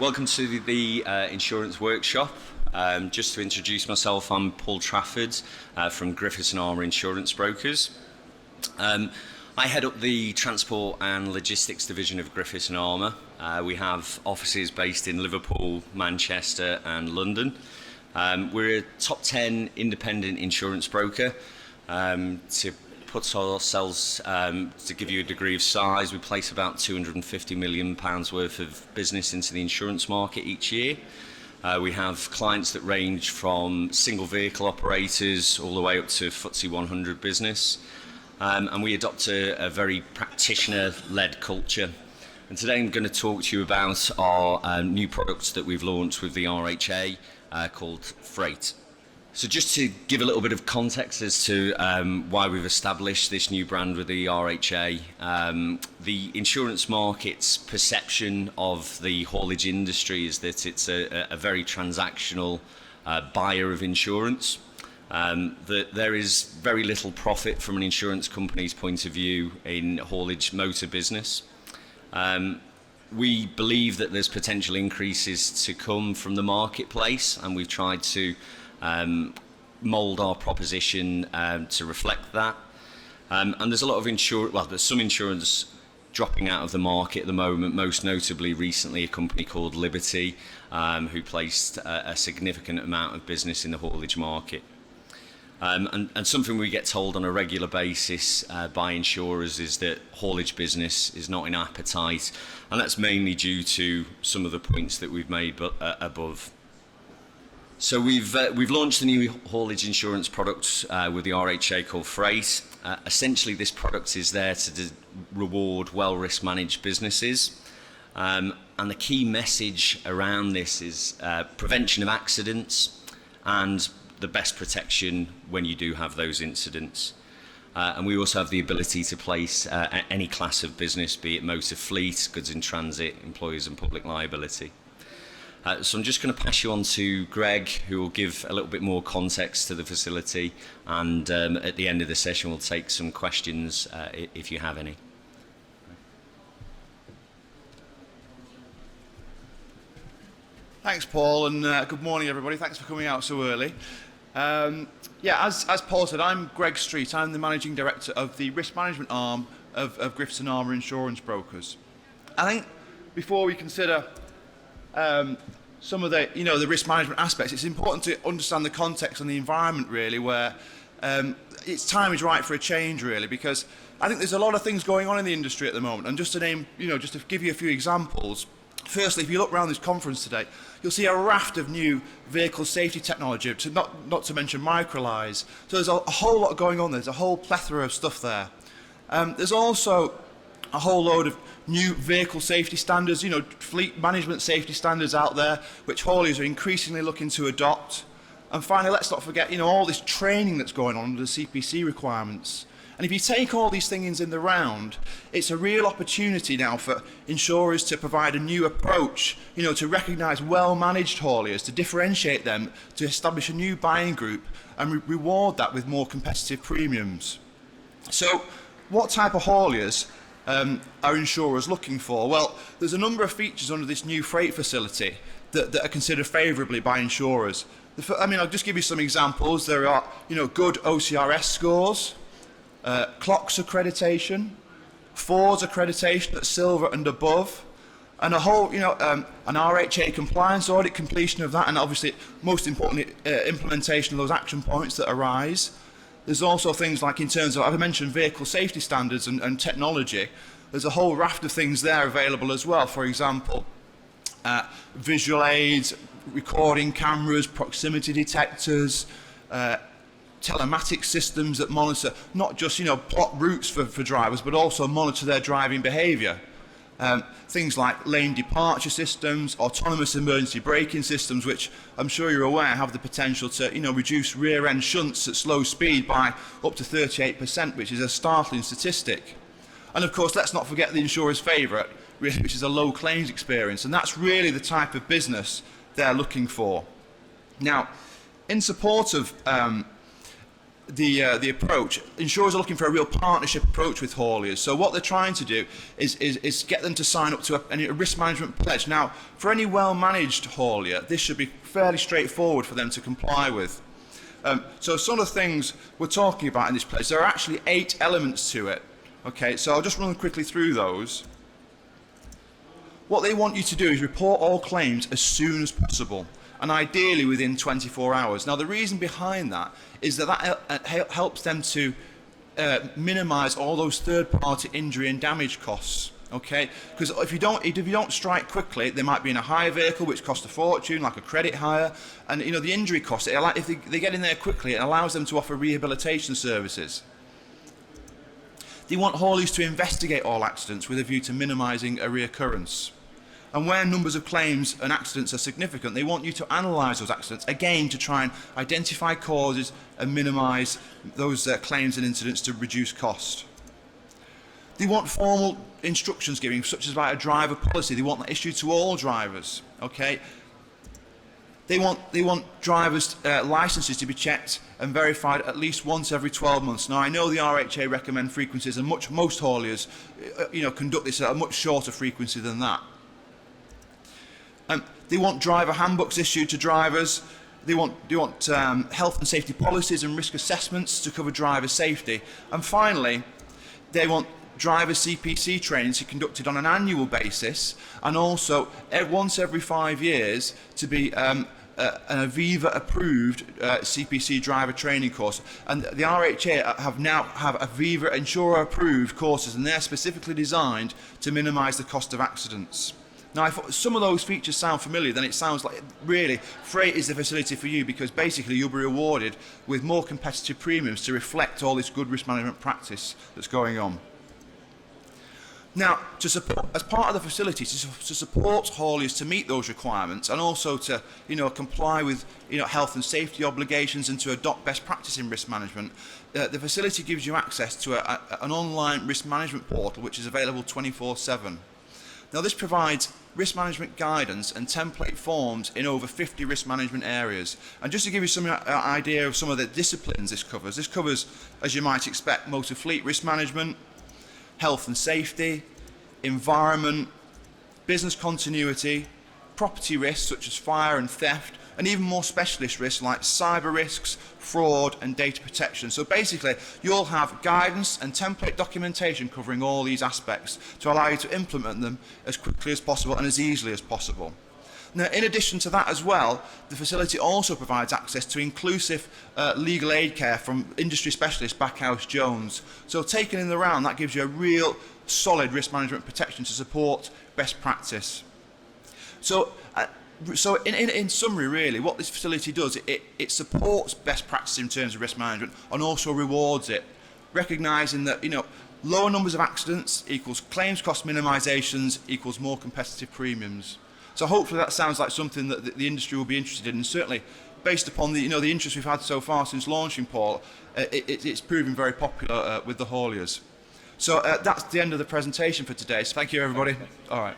Welcome to the insurance workshop. Just to introduce myself, I'm Paul Trafford from Griffiths and Armour insurance brokers. I head up the transport and logistics division of Griffiths and Armour. We have offices based in Liverpool, Manchester and London. We're a top 10 independent insurance broker. To put ourselves, to give you a degree of size, we place about £250 million worth of business into the insurance market each year. We have clients that range from single vehicle operators all the way up to FTSE 100 business. And we adopt a very practitioner-led culture. And today I'm going to talk to you about our new products that we've launched with the RHA called Freight. So just to give a little bit of context as to why we've established this new brand with the RHA, the insurance market's perception of the haulage industry is that it's a very transactional buyer of insurance. That there is very little profit from an insurance company's point of view in haulage motor business. We believe that there's potential increases to come from the marketplace, and we've tried to mould our proposition to reflect that. And there's a lot of there's some insurance dropping out of the market at the moment, most notably recently a company called Liberty, who placed a significant amount of business in the haulage market. And something we get told on a regular basis by insurers is that haulage business is not in appetite, and that's mainly due to some of the points that we've made above. So we've launched a new haulage insurance product with the RHA called Freight. Essentially, this product is there to reward well risk managed businesses, and the key message around this is prevention of accidents and the best protection when you do have those incidents. And we also have the ability to place any class of business, be it motor fleet, goods in transit, employers and public liability. So I'm just going to pass you on to Greg, who will give a little bit more context to the facility, and at the end of the session we'll take some questions if you have any. Thanks, Paul, and good morning, everybody. Thanks for coming out so early. As Paul said, I'm Greg Street. I'm the Managing Director of the risk management arm of Griffiths and Armour insurance brokers. I think before we consider some of the risk management aspects, it's important to understand the context and the environment really, where its time is right for a change really, because I think there's a lot of things going on in the industry at the moment. And just to name, just to give you a few examples. Firstly, if you look around this conference today, you'll see a raft of new vehicle safety technology, not to mention Microlise. So there's a whole lot going on. There's a whole plethora of stuff there. There's also a whole load of new vehicle safety standards, fleet management safety standards out there, which hauliers are increasingly looking to adopt. And finally, let's not forget, all this training that's going on under the CPC requirements. And if you take all these things in the round, it's a real opportunity now for insurers to provide a new approach, to recognise well-managed hauliers, to differentiate them, to establish a new buying group and reward that with more competitive premiums. So what type of hauliers are insurers looking for? Well, there's a number of features under this new freight facility that are considered favourably by insurers. I'll just give you some examples. There are, good OCRS scores, Clocks accreditation, Ford's accreditation at silver and above, and a whole, an RHA compliance audit, completion of that, and obviously, most importantly, implementation of those action points that arise. There's also things like, in terms of, I've mentioned vehicle safety standards and technology, there's a whole raft of things there available as well. For example, visual aids, recording cameras, proximity detectors, telematic systems that monitor not just plot routes for drivers, but also monitor their driving behaviour. Things like lane departure systems, autonomous emergency braking systems, which I'm sure you're aware have the potential to reduce rear end shunts at slow speed by up to 38%, which is a startling statistic. And of course, let's not forget the insurer's favourite, really, which is a low claims experience, and that's really the type of business they're looking for. Now, in support of the approach, insurers are looking for a real partnership approach with hauliers. So what they're trying to do is get them to sign up to a risk management pledge. Now, for any well-managed haulier, this should be fairly straightforward for them to comply with. So some of the things we're talking about in this pledge, there are actually 8 elements to it. Okay, so I'll just run quickly through those. What they want you to do is report all claims as soon as possible, and ideally within 24 hours. Now, the reason behind that is that helps them to minimise all those third-party injury and damage costs. Okay, because if you don't strike quickly, they might be in a hire vehicle which costs a fortune, like a credit hire, and you know the injury costs. If they get in there quickly, it allows them to offer rehabilitation services. They want hauliers to investigate all accidents with a view to minimising a reoccurrence. And where numbers of claims and accidents are significant, they want you to analyse those accidents, again, to try and identify causes and minimise those claims and incidents to reduce cost. They want formal instructions giving, such as like a driver policy. They want that issued to all drivers. Okay. They want drivers' licences to be checked and verified at least once every 12 months. Now, I know the RHA recommend frequencies, and most hauliers, conduct this at a much shorter frequency than that. They want driver handbooks issued to drivers. They want health and safety policies and risk assessments to cover driver safety. And finally, they want driver CPC training to be conducted on an annual basis, and also once every 5 years to be an Aviva approved CPC driver training course. And the RHA have Aviva insurer approved courses, and they're specifically designed to minimise the cost of accidents. Now, if some of those features sound familiar, then it sounds like really freight is the facility for you, because basically you'll be rewarded with more competitive premiums to reflect all this good risk management practice that's going on. Now, as part of the facility, to support hauliers to meet those requirements, and also to comply with health and safety obligations, and to adopt best practice in risk management, the facility gives you access to an online risk management portal which is available 24/7. Now, this provides risk management guidance and template forms in over 50 risk management areas. And just to give you some idea of some of the disciplines this covers, as you might expect, motor fleet risk management, health and safety, environment, business continuity, property risks such as fire and theft, and even more specialist risks like cyber risks, fraud and data protection. So basically, you'll have guidance and template documentation covering all these aspects to allow you to implement them as quickly as possible and as easily as possible. Now, in addition to that as well, the facility also provides access to inclusive legal aid care from industry specialist Backhouse Jones. So taken in the round, that gives you a real solid risk management protection to support best practice. So in summary, really, what this facility does, it supports best practice in terms of risk management and also rewards it, recognising that lower numbers of accidents equals claims cost minimisations equals more competitive premiums. So hopefully that sounds like something that the industry will be interested in, and certainly based upon the interest we've had so far since launching, Paul, it's proving very popular with the hauliers. So that's the end of the presentation for today. So thank you, everybody. All right.